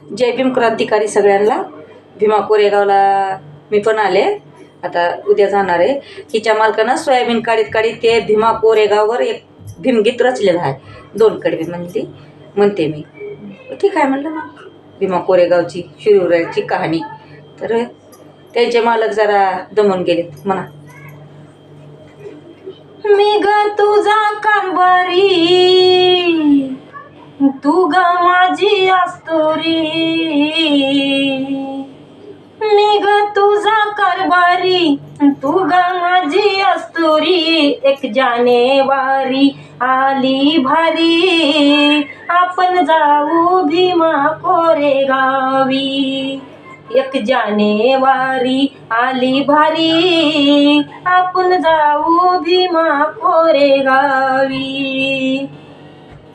जय भीम क्रांतिकारी सगळ्यांना. भीमा कोरेगावला मी पण आले, आता उद्या जाणार आहे. हिच्या मालकानं सोयाबीन काढीत काढीत ते भीमा कोरेगाववर एक भीमगीत रचलेलं आहे. 2 कडवी म्हणते मी. ठीक आहे म्हणलं मग. भीमा कोरेगावची शिरूराची कहाणी. तर त्यांचे मालक जरा दमून गेलेत म्हणा. मी ग तुझा कारभारी, तू ग माझी आस्तोरी. मी ग तुझा कारभारी, तू ग माझी आस्तोरी. 1 जानेवारी आली भारी, आपण जाऊ भीमा कोरेगावी. 1 जानेवारी आली भारी, आपण जाऊ भीमा कोरेगावी.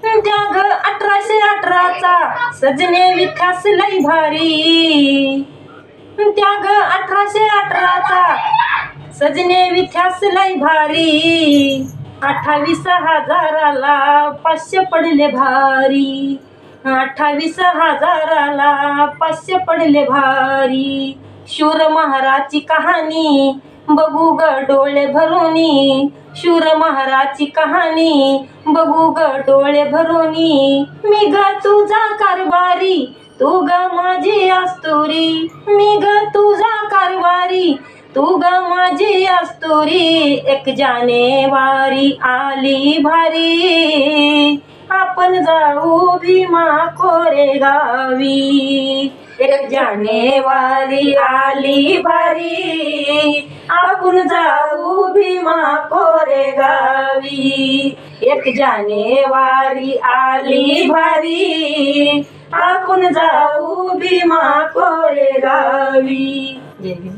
त्याग 1818चा सजने विकास लई भारी. त्याग 1818चा सजने विकास लई भारी. 28,000ला 500 पडले भारी. 28,000ला 500 पडले भारी. शूर महाराची कहाणी बघू ग डोळे भरूनी. शूर महाराची कहाणी बघू ग डोळे भरूनी. मी ग तुझा कारभारी, तू ग माझी आस्तोरी. मी ग तुझा कारभारी, तू ग माझी आस्तोरी. 1 जानेवारी आली भारी, आपण जाऊ भीमा कोरेगावी. 1 जानेवारी आली भारी, आपण जाऊ भीमा कोरेगावी. 1 जानेवारी आली भारी, आपण जाऊ भीमा कोरेगावी. जय भीम.